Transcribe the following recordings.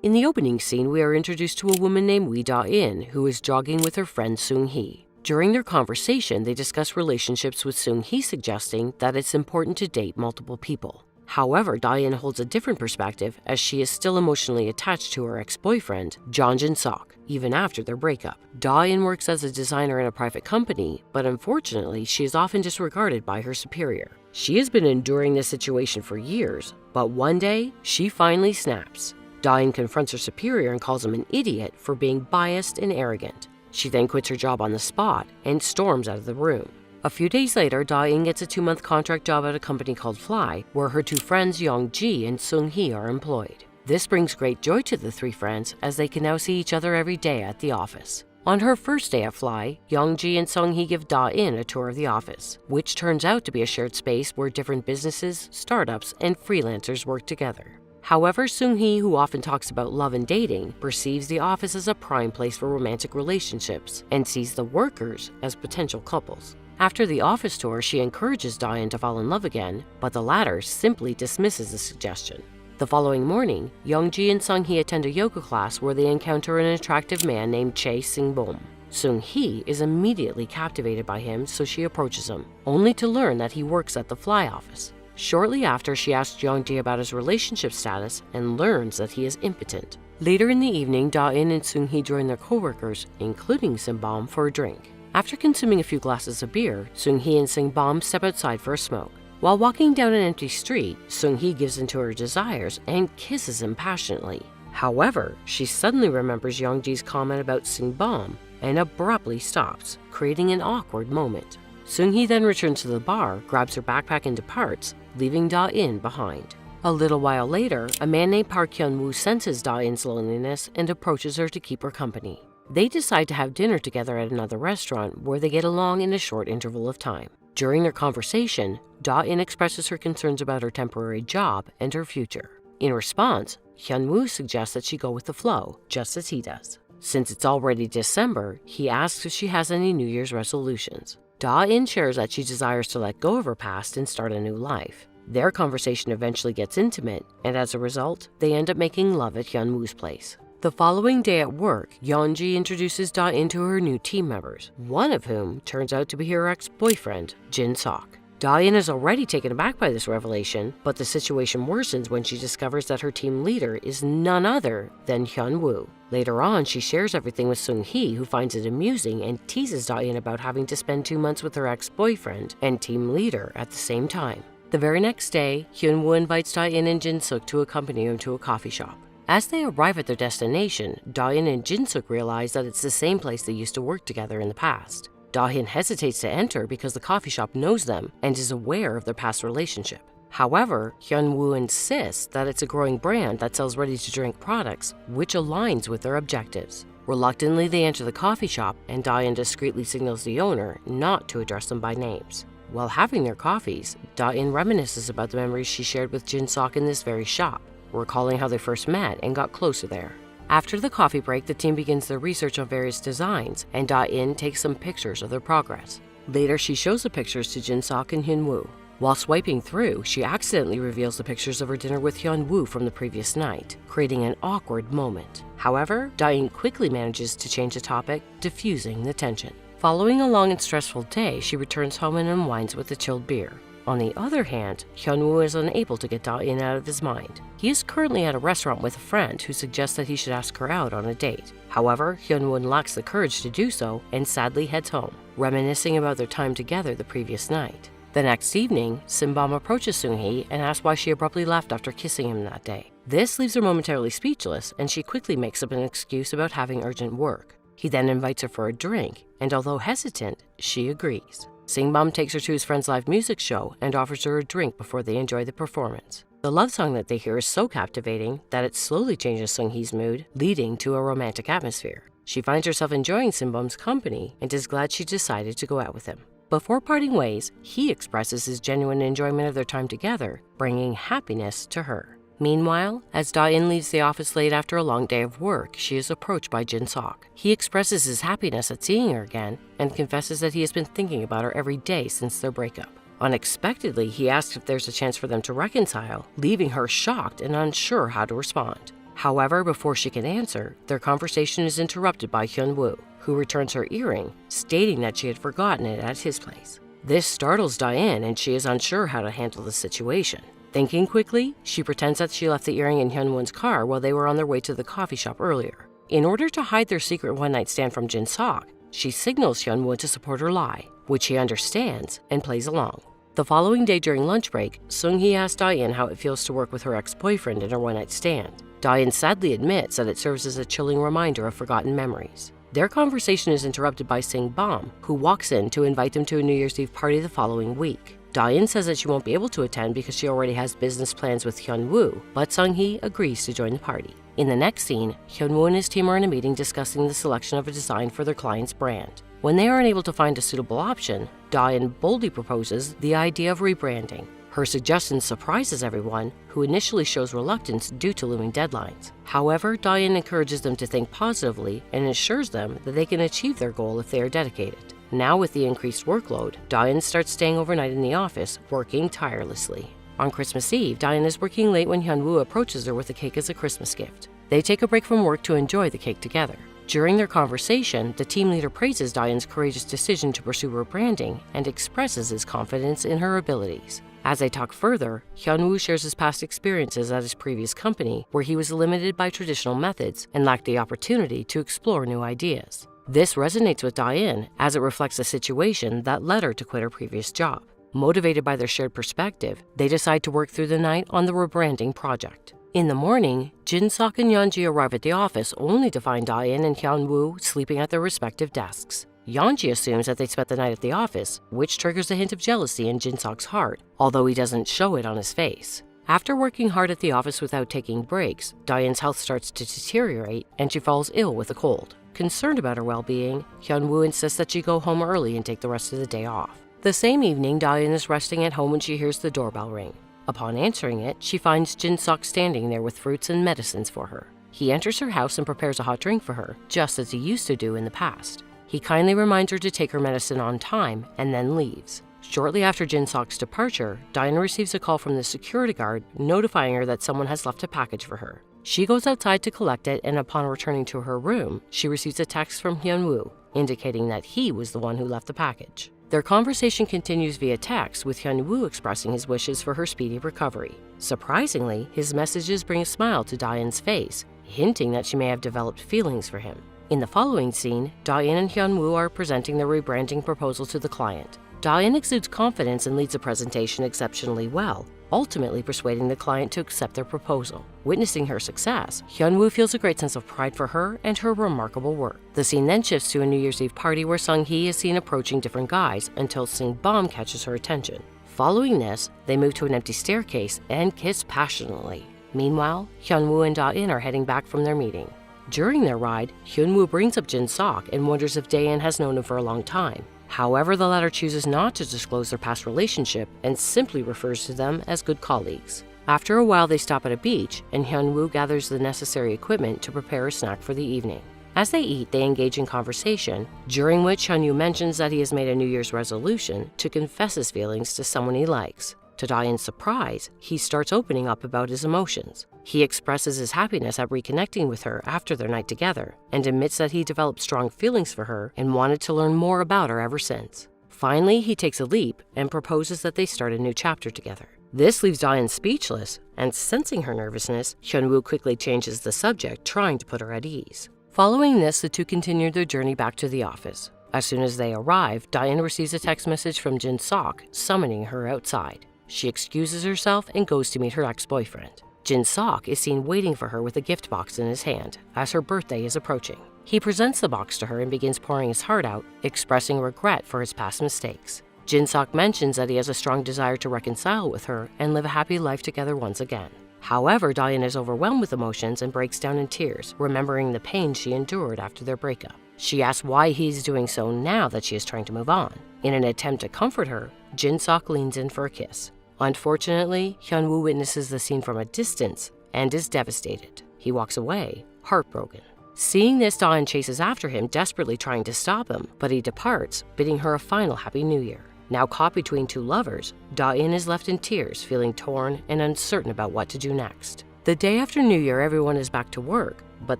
In the opening scene, we are introduced to a woman named Wee Da-in who is jogging with her friend Seung-hee. During their conversation, they discuss relationships with Seung-hee suggesting that it's important to date multiple people. However, Da-in holds a different perspective as she is still emotionally attached to her ex-boyfriend, Jeon Jin-sok, even after their breakup. Da-in works as a designer in a private company, but unfortunately, she is often disregarded by her superior. She has been enduring this situation for years, but one day, she finally snaps. Da-in confronts her superior and calls him an idiot for being biased and arrogant. She then quits her job on the spot and storms out of the room. A few days later, Da-in gets a 2-month contract job at a company called Fly, where her 2 friends Young-ji and Seung-hee are employed. This brings great joy to the 3 friends as they can now see each other every day at the office. On her first day at Fly, Young-ji and Seung-hee give Da-in a tour of the office, which turns out to be a shared space where different businesses, startups, and freelancers work together. However, Seung-hee, who often talks about love and dating, perceives the office as a prime place for romantic relationships and sees the workers as potential couples. After the office tour, she encourages Da-in to fall in love again, but the latter simply dismisses the suggestion. The following morning, Young-ji and Seung-hee attend a yoga class where they encounter an attractive man named Chae Sing-bom. Seung-hee is immediately captivated by him, so she approaches him, only to learn that he works at the Fly office. Shortly after, she asks Young-ji about his relationship status and learns that he is impotent. Later in the evening, Da-in and Seung-hee join their co-workers, including Sing-bom, for a drink. After consuming a few glasses of beer, Seung-hee and Sing-bom step outside for a smoke. While walking down an empty street, Seung-hee gives in to her desires and kisses him passionately. However, she suddenly remembers Young-ji's comment about Sing-bom and abruptly stops, creating an awkward moment. Seung-hee then returns to the bar, grabs her backpack and departs, leaving Da-in behind. A little while later, a man named Park Hyun-woo senses Da-in's loneliness and approaches her to keep her company. They decide to have dinner together at another restaurant where they get along in a short interval of time. During their conversation, Da-in expresses her concerns about her temporary job and her future. In response, Hyun-woo suggests that she go with the flow, just as he does. Since it's already December, he asks if she has any New Year's resolutions. Da-in shares that she desires to let go of her past and start a new life. Their conversation eventually gets intimate, and as a result, they end up making love at Hyun-woo's place. The following day at work, Yeon-ji introduces Da-in to her new team members, one of whom turns out to be her ex-boyfriend, Jin-sok. Da-in is already taken aback by this revelation, but the situation worsens when she discovers that her team leader is none other than Hyun-woo. Later on, she shares everything with Seung-hee, who finds it amusing and teases Da-in about having to spend 2 months with her ex-boyfriend and team leader at the same time. The very next day, Hyun-woo invites Da-in and Jin-suk to accompany him to a coffee shop. As they arrive at their destination, Da-in and Jin-suk realize that it's the same place they used to work together in the past. Da-in hesitates to enter because the coffee shop knows them and is aware of their past relationship. However, Hyun-woo insists that it's a growing brand that sells ready-to-drink products, which aligns with their objectives. Reluctantly, they enter the coffee shop, and Da-in discreetly signals the owner not to address them by names. While having their coffees, Da-in reminisces about the memories she shared with Jin-sok in this very shop, recalling how they first met and got closer there. After the coffee break, the team begins their research on various designs, and Da-in takes some pictures of their progress. Later, she shows the pictures to Jin-sok and Hyun-woo. While swiping through, she accidentally reveals the pictures of her dinner with Hyun-woo from the previous night, creating an awkward moment. However, Da-in quickly manages to change the topic, diffusing the tension. Following a long and stressful day, she returns home and unwinds with a chilled beer. On the other hand, Hyun-woo is unable to get Da-in out of his mind. He is currently at a restaurant with a friend who suggests that he should ask her out on a date. However, Hyun-woo lacks the courage to do so and sadly heads home, reminiscing about their time together the previous night. The next evening, Sing-bom approaches Seung-hee and asks why she abruptly left after kissing him that day. This leaves her momentarily speechless, and she quickly makes up an excuse about having urgent work. He then invites her for a drink, and although hesitant, she agrees. Sing-bom takes her to his friend's live music show and offers her a drink before they enjoy the performance. The love song that they hear is so captivating that it slowly changes Seung-hee's mood, leading to a romantic atmosphere. She finds herself enjoying Sing-bom's company and is glad she decided to go out with him. Before parting ways, he expresses his genuine enjoyment of their time together, bringing happiness to her. Meanwhile, as Da-in leaves the office late after a long day of work, she is approached by Jin-sok. He expresses his happiness at seeing her again and confesses that he has been thinking about her every day since their breakup. Unexpectedly, he asks if there's a chance for them to reconcile, leaving her shocked and unsure how to respond. However, before she can answer, their conversation is interrupted by Hyun-woo, who returns her earring, stating that she had forgotten it at his place. This startles Diane, and she is unsure how to handle the situation. Thinking quickly, she pretends that she left the earring in Hyun-woo's car while they were on their way to the coffee shop earlier. In order to hide their secret one-night stand from Jin-sok, she signals Hyun-woo to support her lie, which he understands and plays along. The following day during lunch break, Sung-hee asks Diane how it feels to work with her ex-boyfriend in her one-night stand. Diane sadly admits that it serves as a chilling reminder of forgotten memories. Their conversation is interrupted by Sing-bom, who walks in to invite them to a New Year's Eve party the following week. Diane says that she won't be able to attend because she already has business plans with Hyun-woo, but Sung-hee agrees to join the party. In the next scene, Hyun-woo and his team are in a meeting discussing the selection of a design for their client's brand. When they are unable to find a suitable option, Diane boldly proposes the idea of rebranding. Her suggestion surprises everyone, who initially shows reluctance due to looming deadlines. However, Diane encourages them to think positively and assures them that they can achieve their goal if they are dedicated. Now, with the increased workload, Diane starts staying overnight in the office, working tirelessly. On Christmas Eve, Diane is working late when Hyun-woo approaches her with a cake as a Christmas gift. They take a break from work to enjoy the cake together. During their conversation, the team leader praises Diane's courageous decision to pursue rebranding and expresses his confidence in her abilities. As they talk further, Hyun-woo shares his past experiences at his previous company, where he was limited by traditional methods and lacked the opportunity to explore new ideas. This resonates with Diane, as it reflects a situation that led her to quit her previous job. Motivated by their shared perspective, they decide to work through the night on the rebranding project. In the morning, Jin-sok and Yeonji arrive at the office only to find Diane and Hyun-woo sleeping at their respective desks. Yeonji assumes that they spent the night at the office, which triggers a hint of jealousy in Jin-sok's heart, although he doesn't show it on his face. After working hard at the office without taking breaks, Diane's health starts to deteriorate and she falls ill with a cold. Concerned about her well-being, Hyun-woo insists that she go home early and take the rest of the day off. The same evening, Diane is resting at home when she hears the doorbell ring. Upon answering it, she finds Jin-sok standing there with fruits and medicines for her. He enters her house and prepares a hot drink for her, just as he used to do in the past. He kindly reminds her to take her medicine on time and then leaves. Shortly after Jin-sok's departure, Diane receives a call from the security guard notifying her that someone has left a package for her. She goes outside to collect it, and upon returning to her room, she receives a text from Hyun-woo, indicating that he was the one who left the package. Their conversation continues via text, with Hyun-woo expressing his wishes for her speedy recovery. Surprisingly, his messages bring a smile to Diane's face, hinting that she may have developed feelings for him. In the following scene, Diane and Hyun-woo are presenting their rebranding proposal to the client. Diane exudes confidence and leads the presentation exceptionally well, ultimately persuading the client to accept their proposal. Witnessing her success, Hyun-woo feels a great sense of pride for her and her remarkable work. The scene then shifts to a New Year's Eve party where Sung-hee is seen approaching different guys until Sing-bom catches her attention. Following this, they move to an empty staircase and kiss passionately. Meanwhile, Hyun-woo and Da-in are heading back from their meeting. During their ride, Hyun-woo brings up Jin-sok and wonders if Da-in has known him for a long time. However, the latter chooses not to disclose their past relationship and simply refers to them as good colleagues. After a while, they stop at a beach, and Hyun-woo gathers the necessary equipment to prepare a snack for the evening. As they eat, they engage in conversation, during which Hyun-woo mentions that he has made a New Year's resolution to confess his feelings to someone he likes. To Diane's surprise, he starts opening up about his emotions. He expresses his happiness at reconnecting with her after their night together, and admits that he developed strong feelings for her and wanted to learn more about her ever since. Finally, he takes a leap and proposes that they start a new chapter together. This leaves Diane speechless, and sensing her nervousness, Hyun-woo quickly changes the subject, trying to put her at ease. Following this, the two continue their journey back to the office. As soon as they arrive, Diane receives a text message from Jin-sok summoning her outside. She excuses herself and goes to meet her ex-boyfriend. Jin-sok is seen waiting for her with a gift box in his hand, as her birthday is approaching. He presents the box to her and begins pouring his heart out, expressing regret for his past mistakes. Jin-sok mentions that he has a strong desire to reconcile with her and live a happy life together once again. However, Diane is overwhelmed with emotions and breaks down in tears, remembering the pain she endured after their breakup. She asks why he's doing so now that she is trying to move on. In an attempt to comfort her, Jin-sok leans in for a kiss. Unfortunately, Hyun-woo witnesses the scene from a distance and is devastated. He walks away, heartbroken. Seeing this, Dawn chases after him, desperately trying to stop him, but he departs, bidding her a final Happy New Year. Now caught between two lovers, Da-in is left in tears, feeling torn and uncertain about what to do next. The day after New Year, everyone is back to work, but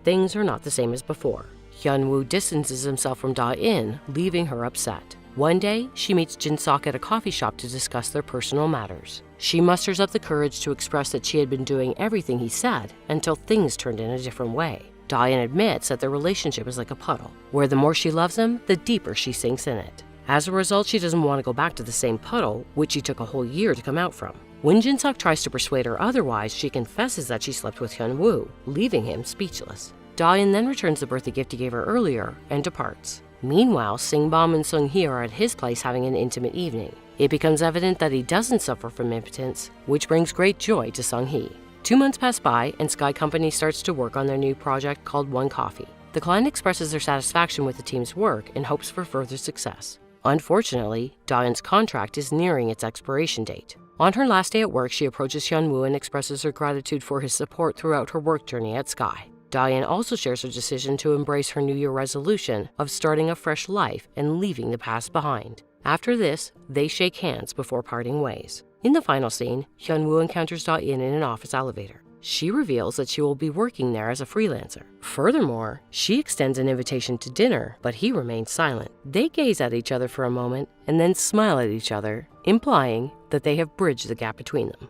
things are not the same as before. Hyun-woo distances himself from Da-in, leaving her upset. One day, she meets Jin-sok at a coffee shop to discuss their personal matters. She musters up the courage to express that she had been doing everything he said until things turned in a different way. Da-in admits that their relationship is like a puddle, where the more she loves him, the deeper she sinks in it. As a result, she doesn't want to go back to the same puddle, which she took a whole year to come out from. When Jin-sok tries to persuade her otherwise, she confesses that she slept with Hyun-woo, leaving him speechless. Da-in then returns the birthday gift he gave her earlier and departs. Meanwhile, Singbom and Sung-hee are at his place having an intimate evening. It becomes evident that he doesn't suffer from impotence, which brings great joy to Sung-hee. 2 months pass by, and Sky Company starts to work on their new project called One Coffee. The client expresses their satisfaction with the team's work and hopes for further success. Unfortunately, Da-in's contract is nearing its expiration date. On her last day at work, she approaches Hyun-woo and expresses her gratitude for his support throughout her work journey at Sky. Da-in also shares her decision to embrace her New Year resolution of starting a fresh life and leaving the past behind. After this, they shake hands before parting ways. In the final scene, Hyun-woo encounters Da-in in an office elevator. She reveals that she will be working there as a freelancer. Furthermore, she extends an invitation to dinner, but he remains silent. They gaze at each other for a moment and then smile at each other, implying that they have bridged the gap between them.